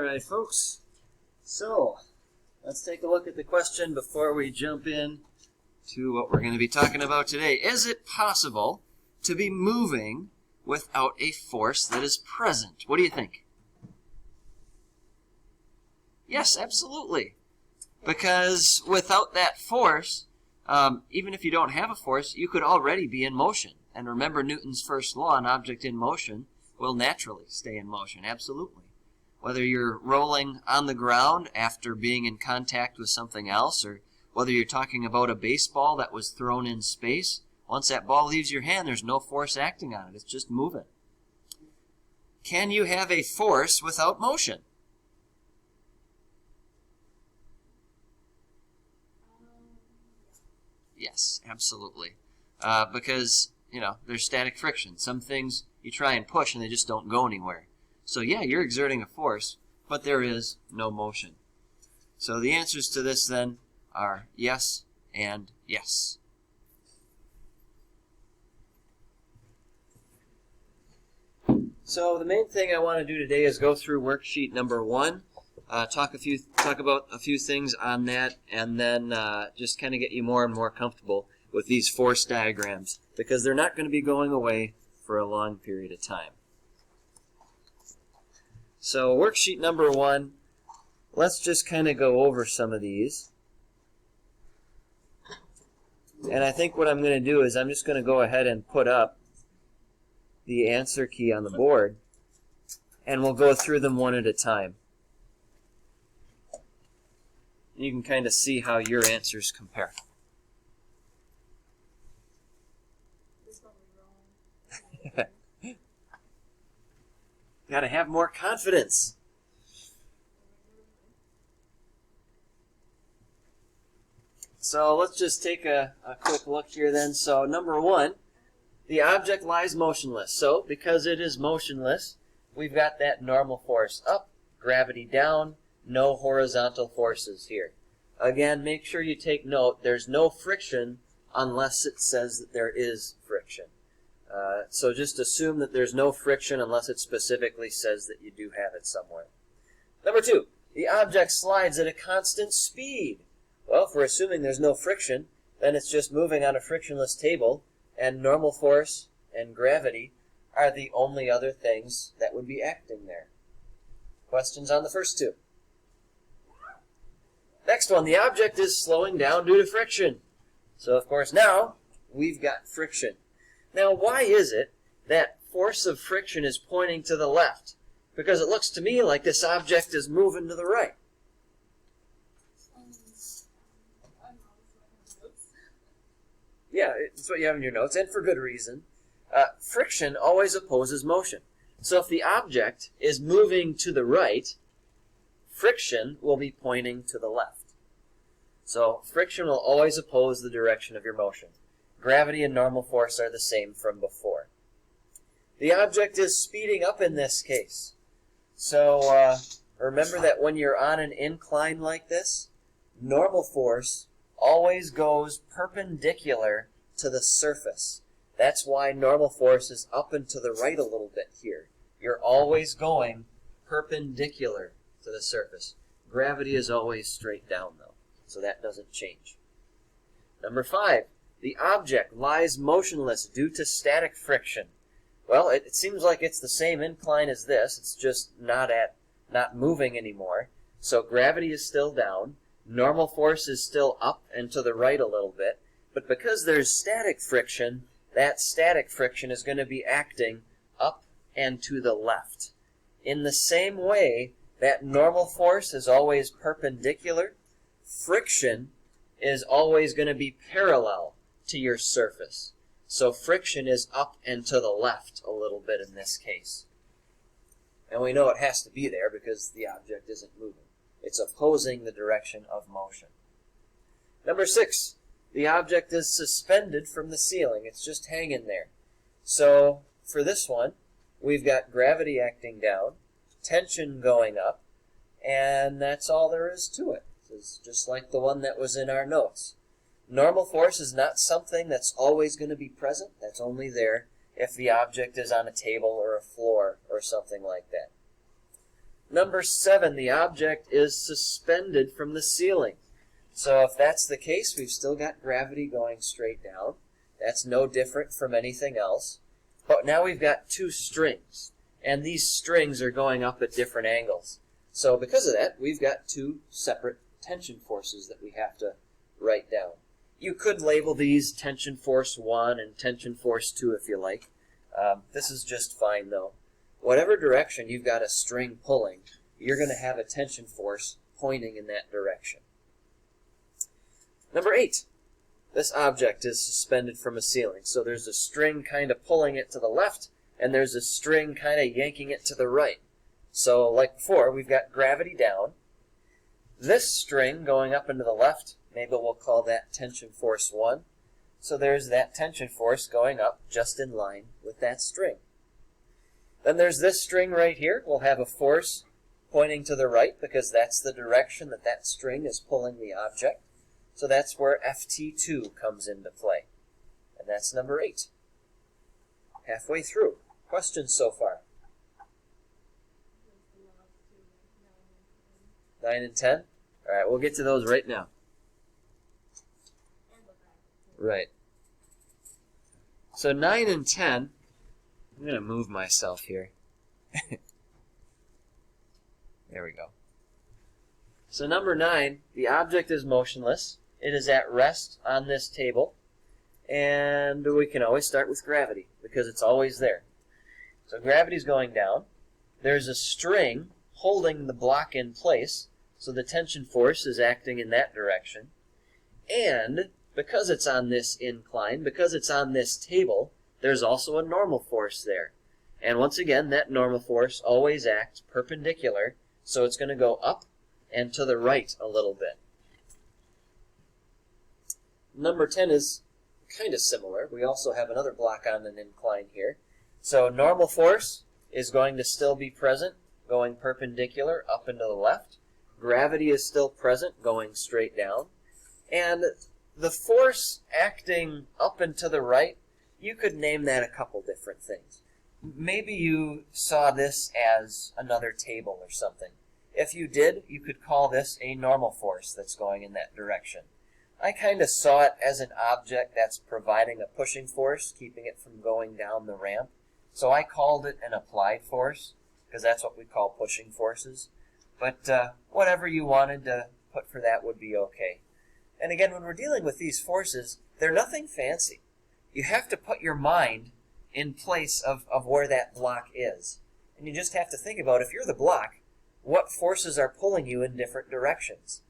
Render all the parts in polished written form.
right, folks. So, let's take a look at the question before we jump in to what we're going to be talking about today. Is it possible to be moving without a force that is present? What do you think? Yes, absolutely. Because without that force, even if you don't have a force, you could already be in motion. And remember Newton's first law, an object in motion will naturally stay in motion. Absolutely. Whether you're rolling on the ground after being in contact with something else, or whether you're talking about a baseball that was thrown in space, once that ball leaves your hand, there's no force acting on it. It's just moving. Can you have a force without motion? Yes, absolutely. Because, there's static friction. Some things you try and push and they just don't go anywhere. So yeah, you're exerting a force, but there is no motion. So the answers to this then are yes and yes. So the main thing I want to do today is go through worksheet number 1, talk about a few things on that, and then just kind of get you more and more comfortable with these force diagrams, because they're not going to be going away for a long period of time. So worksheet number 1, let's just kind of go over some of these. And I think what I'm going to do is I'm just going to go ahead and put up the answer key on the board, and we'll go through them one at a time. You can kind of see how your answers compare. Got to have more confidence. So let's just take a quick look here then. So number 1, the object lies motionless. So because it is motionless, we've got that normal force up, gravity down, no horizontal forces here. Again, make sure you take note, there's no friction unless it says that there is friction. So just assume that there's no friction unless it specifically says that you do have it somewhere. Number 2, the object slides at a constant speed. Well, if we're assuming there's no friction, then it's just moving on a frictionless table, and normal force and gravity are the only other things that would be acting there. Questions on the first 2? Next one, the object is slowing down due to friction. So, of course, now we've got friction. Now, why is it that force of friction is pointing to the left? Because it looks to me like this object is moving to the right. Yeah, it's what you have in your notes, and for good reason. Friction always opposes motion. So if the object is moving to the right, friction will be pointing to the left. So friction will always oppose the direction of your motion. Gravity and normal force are the same from before. The object is speeding up in this case. So remember that when you're on an incline like this, normal force always goes perpendicular to the surface. That's why normal force is up and to the right a little bit here. You're always going perpendicular to the surface. Gravity is always straight down, though, so that doesn't change. Number 5, the object lies motionless due to static friction. Well, it seems like it's the same incline as this. It's just not moving anymore. So gravity is still down. Normal force is still up and to the right a little bit. But because there's static friction, that static friction is going to be acting up and to the left. In the same way that normal force is always perpendicular, friction is always going to be parallel to your surface. So friction is up and to the left a little bit in this case. And we know it has to be there because the object isn't moving. It's opposing the direction of motion. Number 6, the object is suspended from the ceiling. It's just hanging there. So for this one, we've got gravity acting down, tension going up, and that's all there is to it. It's just like the one that was in our notes. Normal force is not something that's always going to be present. That's only there if the object is on a table or a floor or something like that. Number 7, the object is suspended from the ceiling. So if that's the case, we've still got gravity going straight down. That's no different from anything else. But now we've got 2 strings, and these strings are going up at different angles. So because of that, we've got 2 separate tension forces that we have to write down. You could label these tension force 1 and tension force 2 if you like. This is just fine though. Whatever direction you've got a string pulling, you're going to have a tension force pointing in that direction. Number 8. This object is suspended from a ceiling. So there's a string kind of pulling it to the left, and there's a string kind of yanking it to the right. So like before, we've got gravity down. This string going up into the left, maybe we'll call that tension force 1. So there's that tension force going up just in line with that string. Then there's this string right here. We'll have a force pointing to the right because that's the direction that that string is pulling the object. So that's where FT2 comes into play. And that's number 8. Halfway through. Questions so far? 9 and 10? All right, we'll get to those right now. Right. So 9 and 10, I'm going to move myself here. There we go. So number 9, the object is motionless. It is at rest on this table. And we can always start with gravity because it's always there. So gravity's going down. There's a string holding the block in place, so the tension force is acting in that direction. And because it's on this incline, because it's on this table, there's also a normal force there. And once again, that normal force always acts perpendicular, so it's going to go up and to the right a little bit. Number 10 is kind of similar. We also have another block on an incline here. So normal force is going to still be present, going perpendicular up and to the left. Gravity is still present, going straight down. And the force acting up and to the right, you could name that a couple different things. Maybe you saw this as another table or something. If you did, you could call this a normal force that's going in that direction. I kind of saw it as an object that's providing a pushing force, keeping it from going down the ramp. So I called it an applied force, because that's what we call pushing forces. But whatever you wanted to put for that would be okay. And again, when we're dealing with these forces, they're nothing fancy. You have to put your mind in place of where that block is. And you just have to think about, if you're the block, what forces are pulling you in different directions.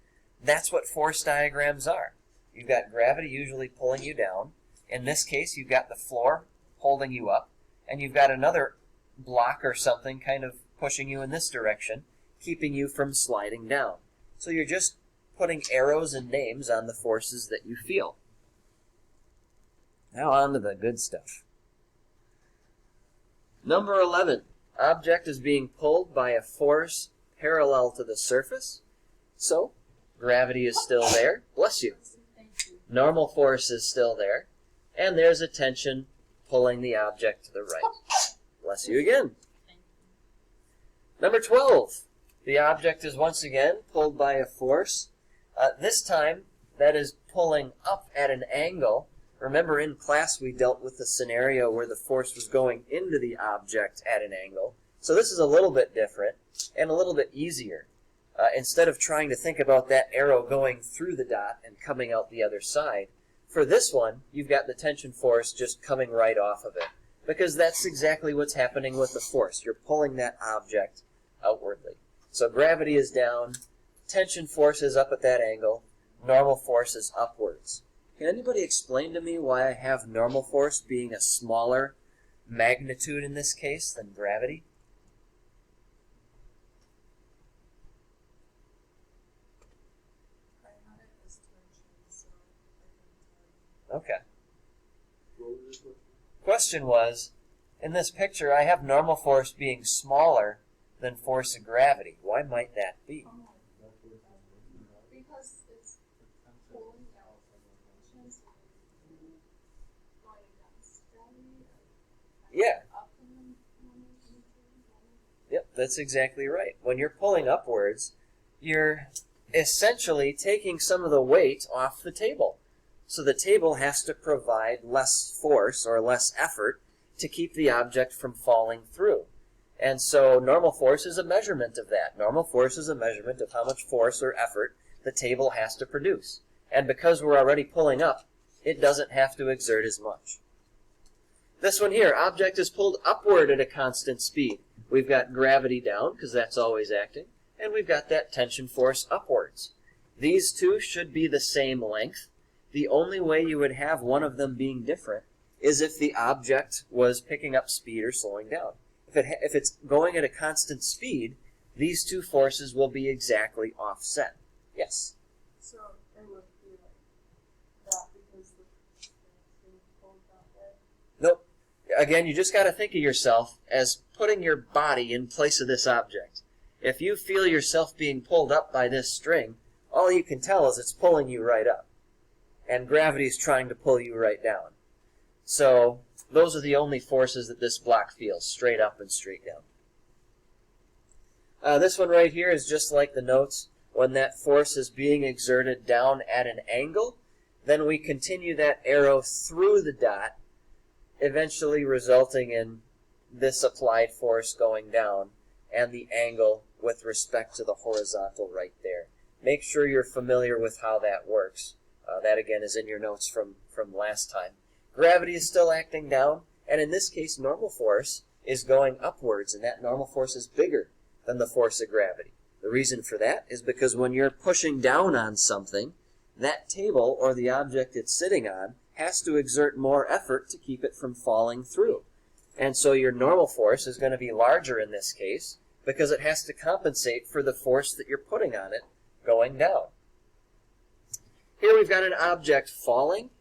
That's what force diagrams are. You've got gravity usually pulling you down. In this case, you've got the floor holding you up, and you've got another block or something kind of pushing you in this direction, keeping you from sliding down. So you're just putting arrows and names on the forces that you feel. Now on to the good stuff. Number 11. Object is being pulled by a force parallel to the surface. So, gravity is still there. Bless you. Normal force is still there. And there's a tension pulling the object to the right. Bless you again. Number 12. The object is once again pulled by a force. This time, that is pulling up at an angle. Remember, in class we dealt with the scenario where the force was going into the object at an angle. So this is a little bit different and a little bit easier. Instead of trying to think about that arrow going through the dot and coming out the other side, for this one, you've got the tension force just coming right off of it. Because that's exactly what's happening with the force. You're pulling that object outwardly. So gravity is down, tension force is up at that angle, normal force is upwards. Can anybody explain to me why I have normal force being a smaller magnitude in this case than gravity? Okay. Question was, in this picture, I have normal force being smaller than force of gravity. Why might that be? Because it's pulling out tensions going against gravity. Yeah. Up in the Yep. that's exactly right. When you're pulling upwards, you're essentially taking some of the weight off the table. So the table has to provide less force or less effort to keep the object from falling through. And so normal force is a measurement of that. Normal force is a measurement of how much force or effort the table has to produce. And because we're already pulling up, it doesn't have to exert as much. This one here, object is pulled upward at a constant speed. We've got gravity down, because that's always acting, and we've got that tension force upwards. These two should be the same length. The only way you would have one of them being different is if the object was picking up speed or slowing down. If it's going at a constant speed, these two forces will be exactly offset. Yes? So it would be like that because the thing pulled that way? Nope. Again, you just got to think of yourself as putting your body in place of this object. If you feel yourself being pulled up by this string, all you can tell is it's pulling you right up. And gravity is trying to pull you right down. So those are the only forces that this block feels, straight up and straight down. This one right here is just like the notes. When that force is being exerted down at an angle, then we continue that arrow through the dot, eventually resulting in this applied force going down and the angle with respect to the horizontal right there. Make sure you're familiar with how that works. That again is in your notes from last time. Gravity is still acting down, and in this case normal force is going upwards, and that normal force is bigger than the force of gravity. The reason for that is because when you're pushing down on something, that table or the object it's sitting on has to exert more effort to keep it from falling through. And so your normal force is going to be larger in this case because it has to compensate for the force that you're putting on it going down. Here we've got an object falling,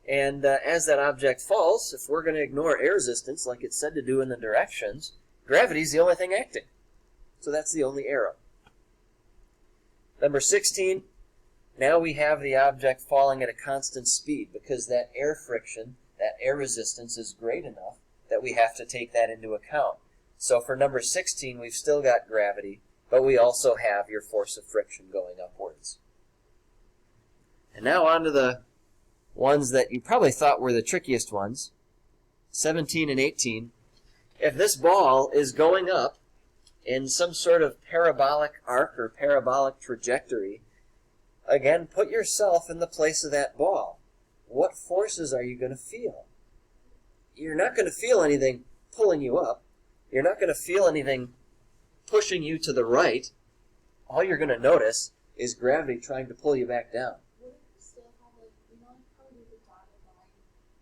and as that object falls, if we're going to ignore air resistance like it's said to do in the directions, gravity is the only thing acting. So that's the only arrow. Number 16, now we have the object falling at a constant speed because that air friction, that air resistance is great enough that we have to take that into account. So for number 16, we've still got gravity, but we also have your force of friction going upwards. And now on to the ones that you probably thought were the trickiest ones, 17 and 18. If this ball is going up in some sort of parabolic arc or parabolic trajectory, again, put yourself in the place of that ball. What forces are you going to feel? You're not going to feel anything pulling you up. You're not going to feel anything pushing you to the right. All you're going to notice is gravity trying to pull you back down. Would it still have like, you know, how we do the dotted line?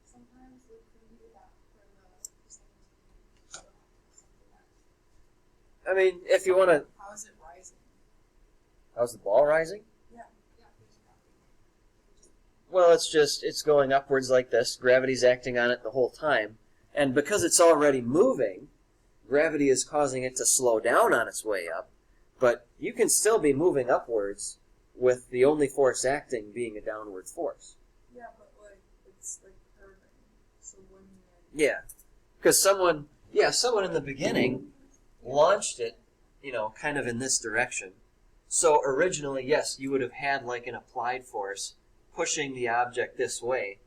Sometimes we can do that for the 17, something like that. I mean, if you want to... How is it rising? How's the ball rising? Yeah. Well, it's going upwards like this. Gravity's acting on it the whole time. And because it's already moving, gravity is causing it to slow down on its way up. But you can still be moving upwards with the only force acting being a downward force. Yeah, but like, it's like curving. So when you're... Yeah. Because someone in the beginning launched it, kind of in this direction. So originally, yes, you would have had like an applied force pushing the object this way.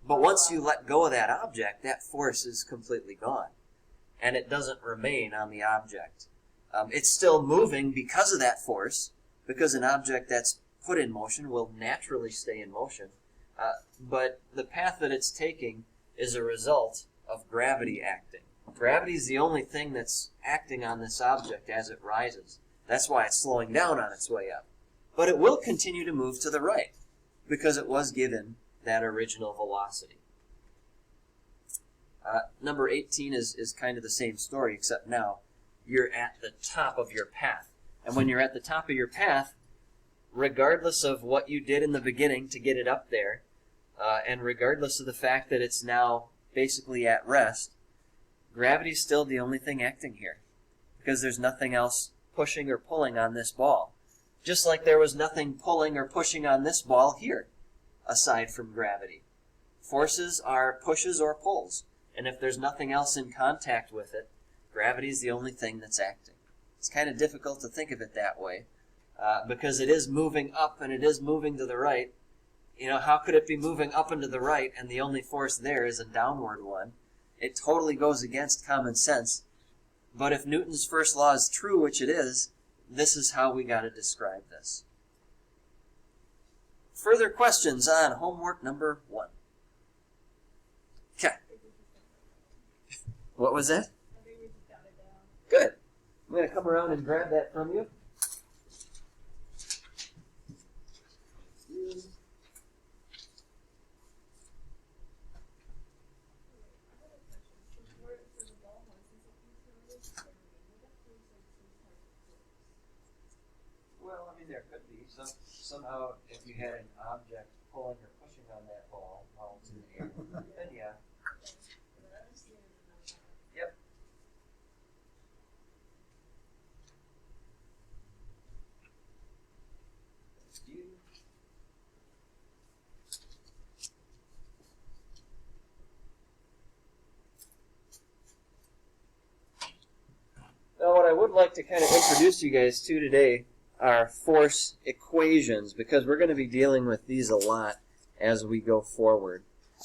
But once you let go of that object, that force is completely gone. And it doesn't remain on the object. It's still moving because of that force, because an object that's put in motion will naturally stay in motion. But the path that it's taking is a result of gravity acting. Gravity is the only thing that's acting on this object as it rises. That's why it's slowing down on its way up. But it will continue to move to the right, because it was given that original velocity. Number 18 is kind of the same story, except now you're at the top of your path. And when you're at the top of your path, regardless of what you did in the beginning to get it up there, and regardless of the fact that it's now basically at rest, gravity is still the only thing acting here, because there's nothing else pushing or pulling on this ball. Just like there was nothing pulling or pushing on this ball here, aside from gravity. Forces are pushes or pulls, and if there's nothing else in contact with it, gravity is the only thing that's acting. It's kind of difficult to think of it that way because it is moving up and it is moving to the right. You know, how could it be moving up and to the right and the only force there is a downward one? It totally goes against common sense. But if Newton's first law is true, which it is, this is how we got to describe this. Further questions on homework number 1? Okay. What was that? Good. I'm going to come around and grab that from you. Well, I mean, there could be. Somehow, if you had an object pulling or pushing on that ball while it's in the air, then yeah. Yep. Now, what I would like to kind of introduce you guys to today are force equations, because we're going to be dealing with these a lot as we go forward.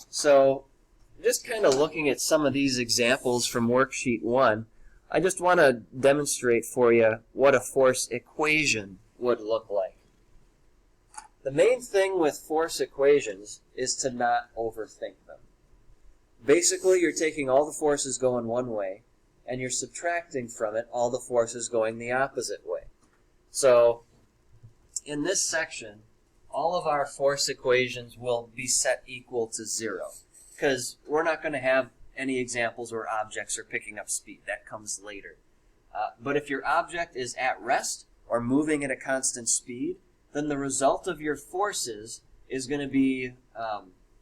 So, just kind of looking at some of these examples from worksheet 1, I just want to demonstrate for you what a force equation would look like. The main thing with force equations is to not overthink them. Basically, you're taking all the forces going one way, and you're subtracting from it all the forces going the opposite way. So, in this section, all of our force equations will be set equal to 0, because we're not going to have any examples where objects are picking up speed. That comes later. But if your object is at rest or moving at a constant speed, then the result of your forces is going to be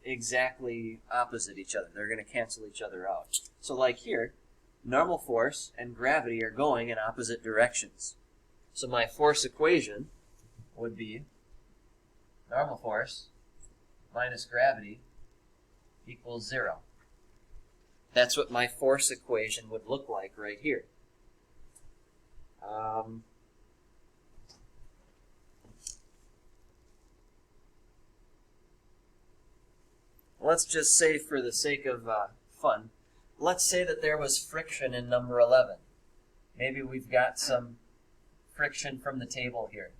exactly opposite each other. They're going to cancel each other out. So like here, normal force and gravity are going in opposite directions. So my force equation would be normal force minus gravity equals 0. That's what my force equation would look like right here. Let's just say, for the sake of fun, let's say that there was friction in number 11. Maybe we've got some friction from the table here.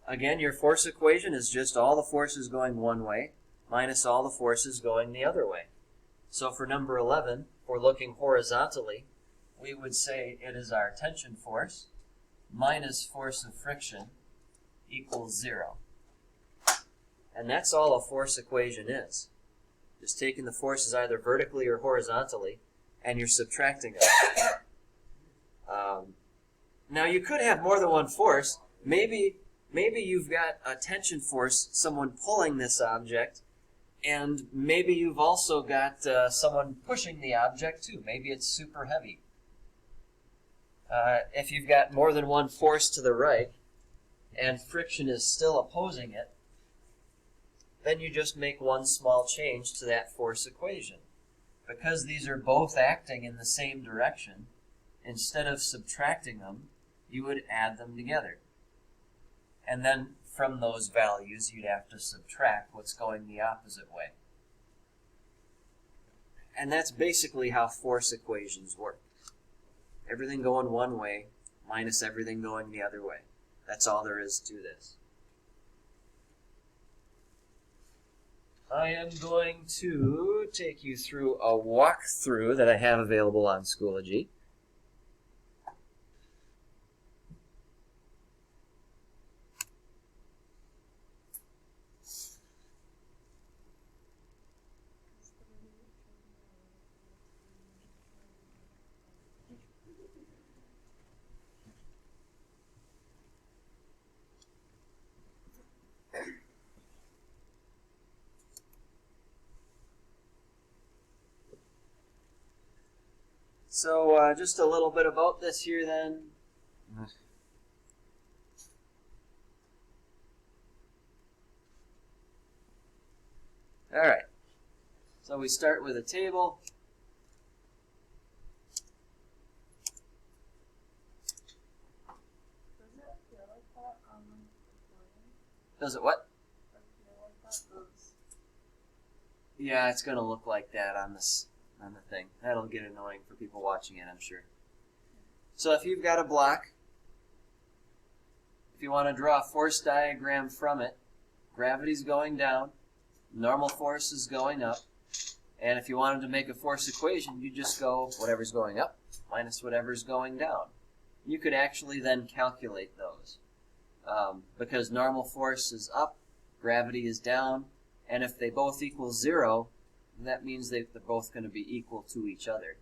Again, your force equation is just all the forces going one way minus all the forces going the other way. So for number 11, if we're looking horizontally, we would say it is our tension force minus force of friction equals 0. And that's all a force equation is. Just taking the forces either vertically or horizontally, and you're subtracting them. Now, you could have more than one force. Maybe you've got a tension force, someone pulling this object, and maybe you've also got someone pushing the object too. Maybe it's super heavy. If you've got more than one force to the right, and friction is still opposing it, then you just make one small change to that force equation. Because these are both acting in the same direction, instead of subtracting them, you would add them together. And then from those values, you'd have to subtract what's going the opposite way. And that's basically how force equations work. Everything going one way minus everything going the other way. That's all there is to this. I am going to take you through a walkthrough that I have available on Schoology. So just a little bit about this here then. All right. So we start with a table. Does it what? Yeah, it's going to look like that on the thing. That'll get annoying for people watching it, I'm sure. So if you've got a block, if you want to draw a force diagram from it, gravity's going down, normal force is going up, and if you wanted to make a force equation, you just go whatever's going up minus whatever's going down. You could actually then calculate those. Because normal force is up, gravity is down, and if they both equal 0, that means they're both going to be equal to each other.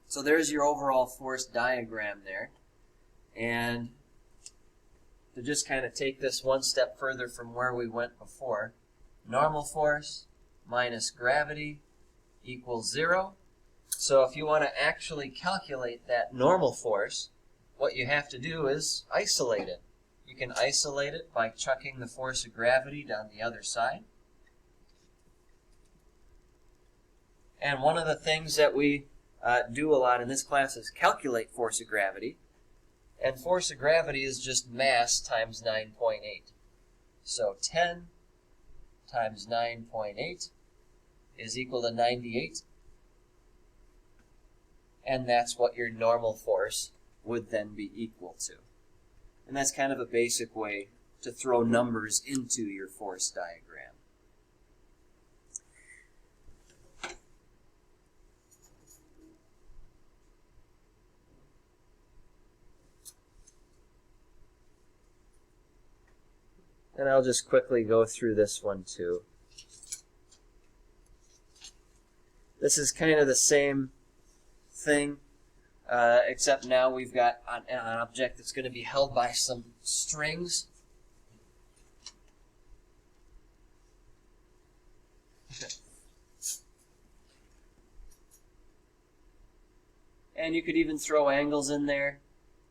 So there's your overall force diagram there. And to just kind of take this one step further from where we went before, normal force minus gravity equals 0. So if you want to actually calculate that normal force, what you have to do is isolate it. You can isolate it by chucking the force of gravity down the other side. And one of the things that we do a lot in this class is calculate force of gravity. And force of gravity is just mass times 9.8. So 10 times 9.8 is equal to 98. And that's what your normal force would then be equal to. And that's kind of a basic way to throw numbers into your force diagram. And I'll just quickly go through this one too. This is kind of the same thing, except now we've got an object that's going to be held by some strings. And you could even throw angles in there.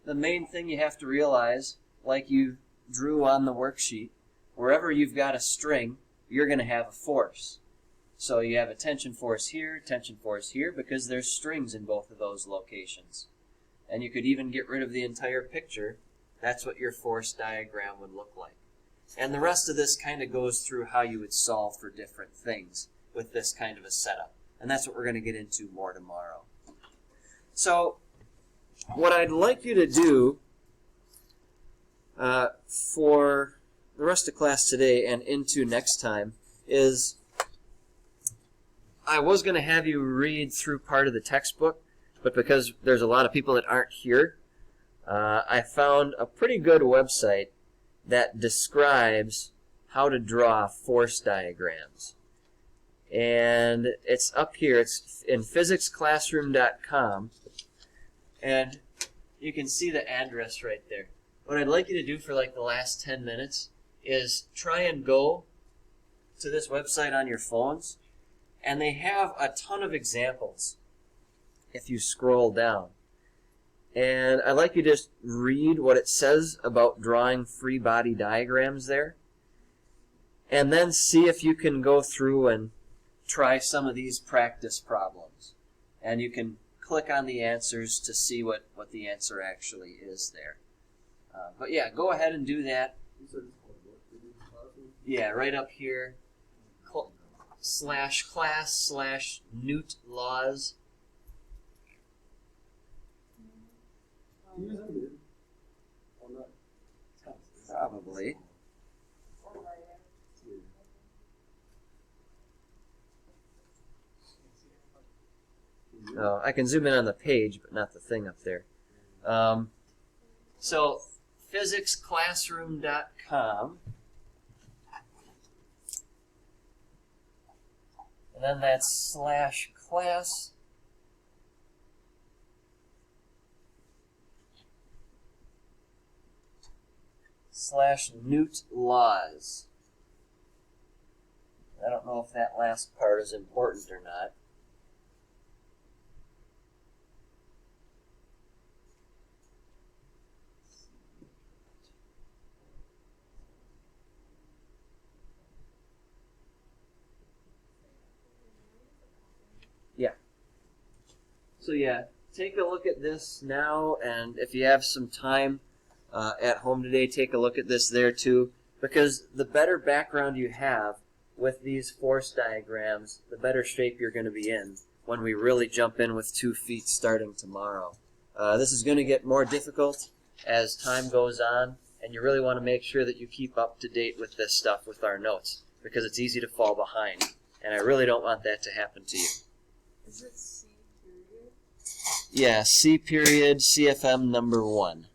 The main thing you have to realize, like you drew on the worksheet, wherever you've got a string, you're going to have a force. So you have a tension force here, because there's strings in both of those locations. And you could even get rid of the entire picture. That's what your force diagram would look like. And the rest of this kind of goes through how you would solve for different things with this kind of a setup. And that's what we're going to get into more tomorrow. So what I'd like you to do for the rest of class today and into next time is, I was going to have you read through part of the textbook, but because there's a lot of people that aren't here, I found a pretty good website that describes how to draw force diagrams. And it's up here. It's in physicsclassroom.com, and you can see the address right there. What I'd like you to do for like the last 10 minutes is try and go to this website on your phones, and they have a ton of examples if you scroll down. And I'd like you to just read what it says about drawing free body diagrams there, and then see if you can go through and try some of these practice problems. And you can click on the answers to see what the answer actually is there. But yeah, go ahead and do that. Yeah, right up here. /class/Newt laws. Probably. Oh, I can zoom in on the page, but not the thing up there. So, physicsclassroom.com. And then that's /class /Newt laws. I don't know if that last part is important or not. Yeah. So yeah, take a look at this now, and if you have some time, at home today, take a look at this there too, because the better background you have with these force diagrams, the better shape you're going to be in when we really jump in with 2 feet starting tomorrow. This is going to get more difficult as time goes on, and you really want to make sure that you keep up to date with this stuff with our notes, because it's easy to fall behind, and I really don't want that to happen to you. Is it C period? Yeah, C period, CFM number 1.